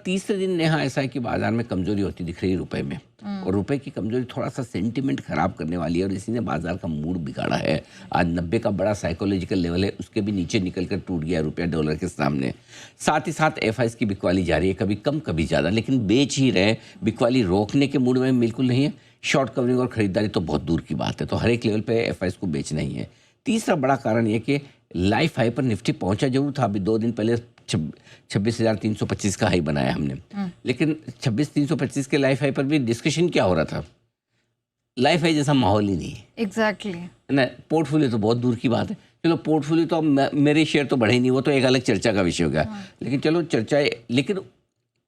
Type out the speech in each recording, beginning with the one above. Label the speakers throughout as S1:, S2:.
S1: तीसरे दिन नेहा ऐसा है कि बाजार में कमजोरी होती दिख रही है रुपए में, और रुपए की कमजोरी थोड़ा सा सेंटिमेंट खराब करने वाली है और इसी ने बाजार का मूड बिगाड़ा है। आज 90 का बड़ा साइकोलॉजिकल लेवल है, उसके भी नीचे निकल कर टूट गया रुपया डॉलर के सामने। साथ ही साथ एफआईएस की बिकवाली जारी है, कभी कम कभी ज़्यादा, लेकिन बेच ही रहे। बिकवाली रोकने के मूड में बिल्कुल नहीं है। शॉर्ट कवरिंग और खरीदारी तो बहुत दूर की बात है, तो हर एक लेवल पे एफआईएस को बेचना ही है। तीसरा बड़ा कारण ये कि लाइफ हाई पर निफ्टी पहुंचा जरूर था, अभी 2 दिन पहले 26,325 का हाई बनाया हमने, लेकिन 26,325 के लाइफ हाई पर भी डिस्कशन क्या हो रहा था? लाइफ हाई जैसा माहौल ही नहीं है।
S2: एग्जैक्टली
S1: ना, पोर्टफोलियो तो बहुत दूर की बात है। चलो पोर्टफोलियो तो अब मेरे शेयर तो बढ़े ही नहीं, वो तो एक अलग चर्चा का विषय हो गया। लेकिन चलो चर्चा, लेकिन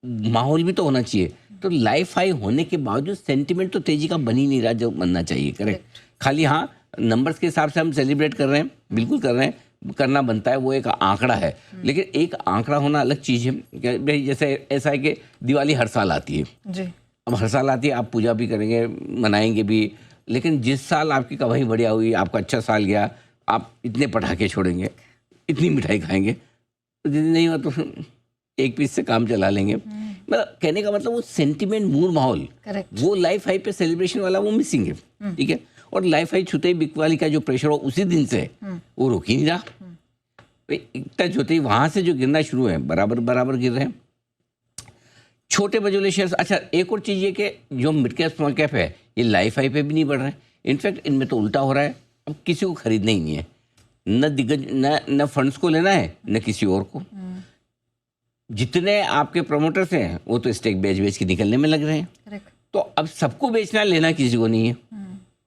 S1: माहौल भी तो होना चाहिए। तो लाइफ हाई होने के बावजूद सेंटिमेंट तो तेजी का बन ही नहीं रहा जो बनना चाहिए। करेक्ट। खाली हाँ, नंबर्स के हिसाब से हम सेलिब्रेट कर रहे हैं, बिल्कुल कर रहे हैं, करना बनता है, वो एक आंकड़ा है। लेकिन एक आंकड़ा होना अलग चीज़ है। भाई जैसे ऐसा है कि दिवाली हर साल आती है
S2: जी,
S1: अब हर साल आती है, आप पूजा भी करेंगे, मनाएंगे भी, लेकिन जिस साल आपकी कमाई बढ़िया हुई, आपका अच्छा साल गया, आप इतने पटाखे छोड़ेंगे, इतनी मिठाई खाएंगे, तो यदि नहीं हुआ तो एक पीस से काम चला लेंगे। मतलब कहने का मतलब वो सेंटिमेंट, मूड, माहौल, वो लाइफ हाई पे सेलिब्रेशन वाला वो मिसिंग है। ठीक है। और लाइफ हाई छूते ही बिकवाली का जो प्रेशर हो उसी दिन से वो रुक ही नहीं रहा। एक टच होते ही वहां से जो गिरना शुरू है, बराबर बराबर गिर रहे हैं छोटे बजोले शेयर्स। अच्छा, एक और चीज़ ये कि जो मिड कैप स्मॉल कैप है, ये लाइफ हाई पे भी नहीं बढ़ रहे हैं। इनफैक्ट इनमें तो उल्टा हो रहा है, अब किसी को खरीदना ही नहीं है, न दिग्गज न फंड्स को लेना है, न किसी और को। जितने आपके प्रोमोटर्स हैं वो तो स्टेक बेच बेच के निकलने में लग रहे हैं। तो अब सबको बेचना, लेना किसी को नहीं है,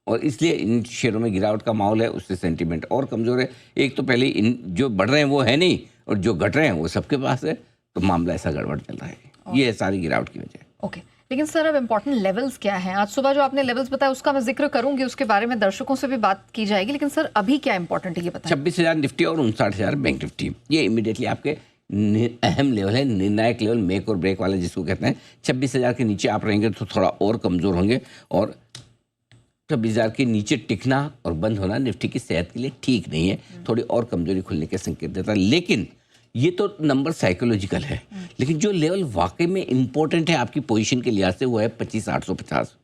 S1: और इसलिए इन शेयरों में गिरावट का माहौल है, उससे सेंटीमेंट और कमज़ोर है। एक तो पहले इन जो बढ़ रहे हैं वो है नहीं, और जो घट रहे हैं वो सबके पास है, तो मामला ऐसा गड़बड़ चल रहा है। ये है सारी गिरावट की वजह।
S2: ओके, लेकिन सर अब इम्पोर्टेंट लेवल्स क्या हैं? आज सुबह जो आपने लेवल्स बताया उसका मैं जिक्र करूंगी, उसके बारे में दर्शकों से भी बात की जाएगी, लेकिन सर अभी क्या इंपॉर्टेंट है ये बताएं।
S1: 26,000 निफ्टी और 59,000 बैंक निफ्टी, ये इमीडिएटली आपके अहम लेवल है, निर्णायक लेवल, मेक और ब्रेक वाला जिसको कहते हैं। 26,000 के नीचे आप रहेंगे तो थोड़ा और कमज़ोर होंगे, और 26,000 के नीचे टिकना और बंद होना निफ्टी की सेहत के लिए ठीक नहीं है, थोड़ी और कमजोरी खुलने के संकेत देता है। लेकिन ये तो नंबर साइकोलॉजिकल है, लेकिन जो लेवल वाकई में इंपॉर्टेंट है आपकी पोजीशन के लिहाज से वो है 25,850।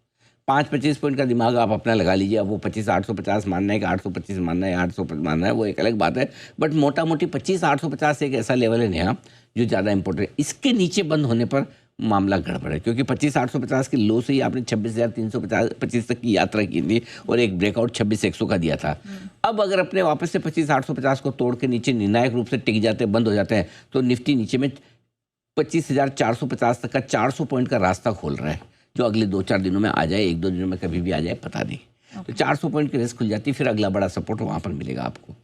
S1: 5-25 पॉइंट का दिमाग आप अपना लगा लीजिए। अब वो 25,850 मानना है कि 825 मानना है, 800 मानना है, वो एक अलग बात है। बट मोटा मोटी 25,850 एक ऐसा लेवल है नया जो ज़्यादा इंपॉर्टेंट है। इसके नीचे बंद होने पर मामला गड़बड़ है, क्योंकि 25,850 के लो से ही आपने 26,325 तक की यात्रा की थी और एक ब्रेकआउट 26,100 का दिया था। अब अगर अपने वापस से 25,850 को तोड़ के नीचे निर्णायक रूप से टिक जाते हैं, बंद हो जाते हैं, तो निफ्टी नीचे में 25,450 तक का 400 पॉइंट का रास्ता खोल रहा है, जो अगले 2-4 दिनों में आ जाए, 1-2 दिनों में कभी भी आ जाए, पता नहीं। तो 400 पॉइंट की रेस खुल जाती है, फिर अगला बड़ा सपोर्ट वहाँ पर मिलेगा आपको।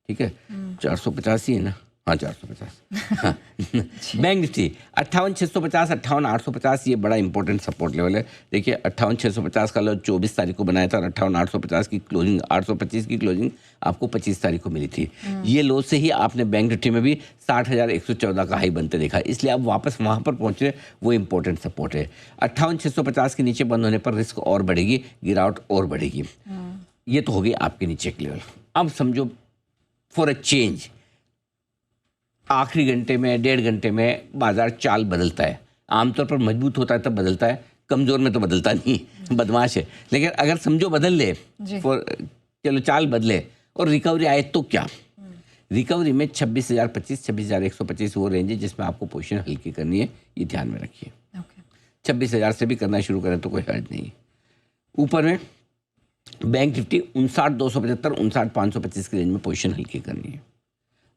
S1: ठीक है, 450 ही है ना? हाँ, 450। बैंक निफ्टी 58,650, 58,850, ये बड़ा इंपॉर्टेंट सपोर्ट लेवल है। देखिए 58,650 का लो 24 तारीख को बनाया था, और 58,850 की क्लोजिंग, 825 की क्लोजिंग आपको 25 तारीख को मिली थी। ये लो से ही आपने बैंक निफ्टी में भी 60,114 का हाई बनते देखा, इसलिए आप वापस वहाँ पर पहुँचे, वो इंपॉर्टेंट सपोर्ट है। 58,650 के नीचे बंद होने पर रिस्क और बढ़ेगी, गिरावट और बढ़ेगी। ये तो होगी आपके नीचे के लेवल। अब समझो फॉर अ चेंज आखिरी घंटे में, 1.5 घंटे में बाजार चाल बदलता है। आमतौर पर मजबूत होता है तब बदलता है, कमज़ोर में तो बदलता नहीं, बदमाश है। लेकिन अगर समझो बदल ले, चलो चाल बदले और रिकवरी आए तो क्या? रिकवरी में 26,025, 26,125 वो रेंज है जिसमें आपको पोजीशन हल्की करनी है, ये ध्यान में रखिए। 26,000 से भी करना शुरू करें तो कोई हर्ज नहीं। ऊपर में बैंक निफ्टी 59,275, 59,525 की रेंज में पोजीशन हल्की करनी है।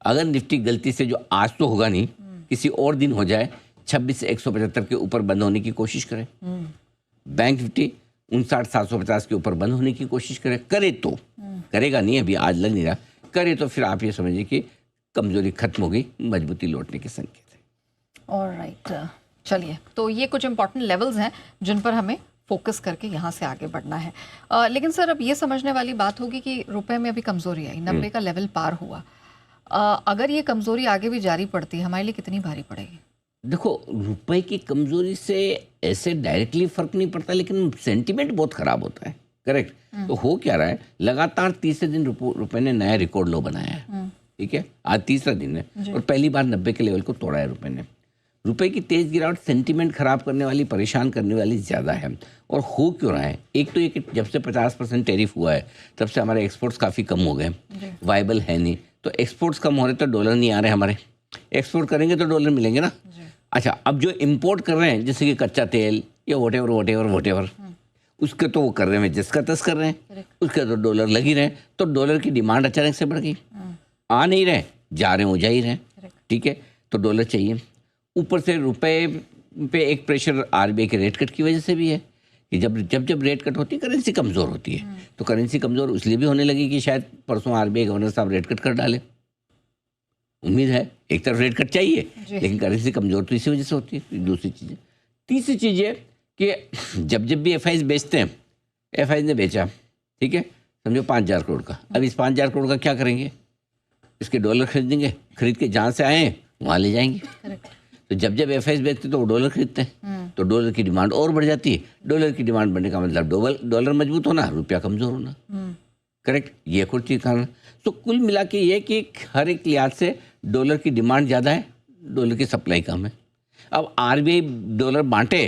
S1: अगर निफ्टी गलती से, जो आज तो होगा नहीं, किसी और दिन हो जाए, 26,175 के ऊपर बंद होने की कोशिश करें। बैंक निफ्टी 59,750 के ऊपर बंद होने की कोशिश करे तो, करेगा नहीं, अभी आज लग नहीं रहा, करे तो फिर आप ये समझिए कि कमजोरी खत्म हो गई, मजबूती लौटने के संकेत है।
S2: ऑलराइट, चलिए, तो ये कुछ इंपॉर्टेंट लेवल्स हैं जिन पर हमें फोकस करके यहाँ से आगे बढ़ना है। लेकिन सर अब ये समझने वाली बात होगी कि रुपए में अभी कमजोरी आई, 90 का लेवल पार हुआ। अगर ये कमजोरी आगे भी जारी पड़ती है, हमारे लिए कितनी भारी पड़ेगी? देखो,
S1: रुपए की कमजोरी से ऐसे डायरेक्टली फर्क नहीं पड़ता, लेकिन सेंटीमेंट बहुत खराब होता है। करेक्ट। तो हो क्या रहा है, लगातार तीसरे दिन रुपए ने नया रिकॉर्ड लो बनाया है। ठीक है, आज तीसरा दिन है और पहली बार 90 के लेवल को तोड़ा है रुपए ने। रुपए की तेज गिरावट सेंटीमेंट खराब करने वाली, परेशान करने वाली ज़्यादा है। और हो क्यों रहा है? एक तो ये कि जब से 50% टैरिफ हुआ है तब से हमारे एक्सपोर्ट्स काफ़ी कम हो गए, वायबल है नहीं। तो एक्सपोर्ट्स कम हो रहे तो डॉलर नहीं आ रहे हमारे, एक्सपोर्ट करेंगे तो डॉलर मिलेंगे ना। अच्छा, अब जो इम्पोर्ट कर रहे हैं जैसे कि कच्चा तेल या वोटेवर उसके तो वो कर रहे हैं जिसका तस कर रहे हैं, उसके तो डॉलर लग ही रहे हैं। तो डॉलर की डिमांड अचानक से बढ़ गई, आ नहीं रहे, जा रहे हो जा ही रहे, ठीक है। तो डॉलर चाहिए। ऊपर से रुपए पे एक प्रेशर आरबीआई के रेट कट की वजह से भी है कि जब रेट कट होती है करेंसी कमज़ोर होती है। तो करेंसी कमज़ोर इसलिए भी होने लगी कि शायद परसों आरबीआई गवर्नर साहब रेट कट कर डाले। उम्मीद है, एक तरफ रेट कट चाहिए लेकिन करेंसी कमज़ोर तो इसी वजह से होती है। दूसरी चीज़, तीसरी चीज़ है कि जब भी एफआईज बेचते हैं, एफआईज ने बेचा, ठीक है, समझो 5,000 करोड़ का। अब इस 5,000 करोड़ का क्या करेंगे? इसके डॉलर खरीदेंगे, खरीद के जहाँ से आए हैं वहाँ ले जाएंगे। तो जब एफआईज बेचते तो वो डॉलर खरीदते हैं, तो डॉलर की डिमांड और बढ़ जाती है। डॉलर की डिमांड बढ़ने का मतलब डॉलर मजबूत होना, रुपया कमज़ोर होना। करेक्ट, ये कुछ चीज़ कारण। तो कुल मिला के ये कि हर एक लिहाज से डॉलर की डिमांड ज़्यादा है, डॉलर की सप्लाई कम है। अब आरबीआई डॉलर बांटे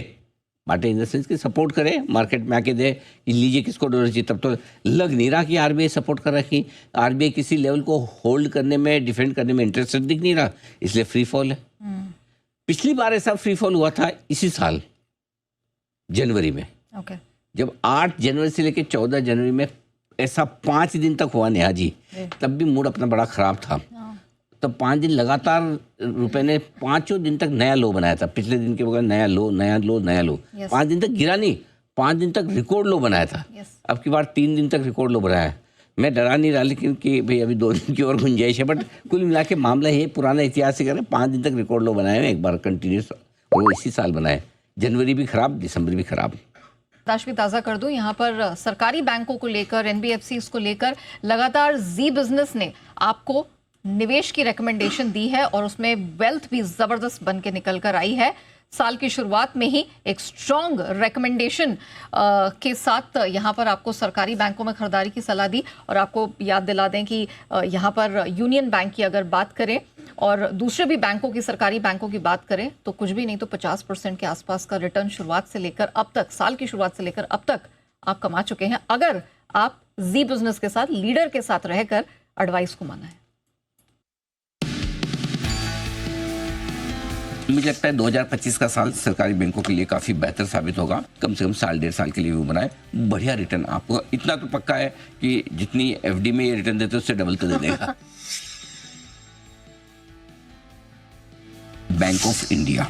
S1: इन द सेंस कि सपोर्ट करे, मार्केट में आके दे कि लीजिए किसको डॉलर चाहिए, तब तो लग नहीं रहा कि आरबीआई सपोर्ट कर रखी। आरबीआई किसी लेवल को होल्ड करने में, डिफेंड करने में इंटरेस्टेड दिख नहीं रहा, इसलिए फ्री फॉल है। पिछली बार ऐसा फ्री फॉल हुआ था इसी साल जनवरी में, जब 8 जनवरी से लेकर 14 जनवरी में ऐसा 5 दिन तक हुआ नेहा जी। तब भी मूड अपना बड़ा खराब था। तब 5 दिन लगातार रुपए ने 5 दिन तक नया लो बनाया था। पिछले दिन के बगैर नया लो 5 दिन तक गिरा नहीं, 5 दिन तक रिकॉर्ड लो बनाया था। अब की बार 3 दिन तक रिकॉर्ड लो बनाया है। मैं डरा नहीं रहा लेकिन कि भाई अभी 2 दिन की और गुंजाइश है, बट कुल मिला के मामला ये पुराना इतिहास से करें, 5 दिन तक रिकॉर्ड लो बनाए हैं एक बार कंटिन्यूस, वो इसी साल बनाए। जनवरी भी खराब, दिसंबर भी खराब।
S2: भी ताज़ा कर दूं, यहाँ पर सरकारी बैंकों को लेकर, एनबीएफसीज को लेकर लगातार जी बिजनेस ने आपको निवेश की रिकमेंडेशन दी है और उसमें वेल्थ भी जबरदस्त बन के निकल कर आई है। साल की शुरुआत में ही एक स्ट्रॉन्ग रिकमेंडेशन के साथ यहाँ पर आपको सरकारी बैंकों में खरीदारी की सलाह दी। और आपको याद दिला दें कि यहाँ पर यूनियन बैंक की अगर बात करें और दूसरे भी बैंकों की, सरकारी बैंकों की बात करें, तो कुछ भी नहीं तो 50% के आसपास का रिटर्न शुरुआत से लेकर अब तक, साल की शुरुआत से लेकर अब तक आप कमा चुके हैं, अगर आप जी बिजनेस के साथ, लीडर के साथ रहकर एडवाइस को माना है।
S1: मुझे लगता है 2025 का साल सरकारी बैंकों के लिए काफ़ी बेहतर साबित होगा। कम से कम साल 1.5 साल के लिए वो बनाए, बढ़िया रिटर्न आपको इतना तो पक्का है कि जितनी एफडी में ये रिटर्न देते उससे डबल तो दे देगा। बैंक ऑफ इंडिया,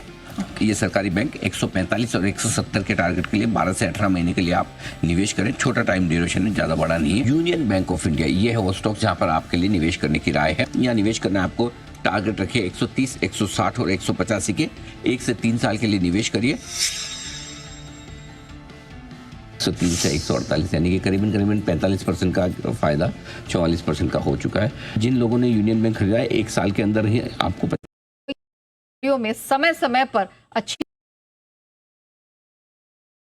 S1: ये सरकारी बैंक 145 और 170 के टारगेट के लिए 12 से 18 महीने के लिए आप निवेश करें। छोटा टाइम ड्यूरेशन है, ज़्यादा बड़ा नहीं है। यूनियन बैंक ऑफ इंडिया, ये है वो स्टॉक जहाँ पर आपके लिए निवेश करने की राय है। यहाँ निवेश करना आपको टारगेट रखिए 130, 160 और 185 के। 1 से 3 साल के लिए निवेश करिए। 103 से 148 यानी कि करीबन 45% का फायदा 44% का हो चुका है। जिन लोगों ने यूनियन बैंक खरीदा है 1 साल के अंदर ही आपको
S2: में समय समय पर अच्छी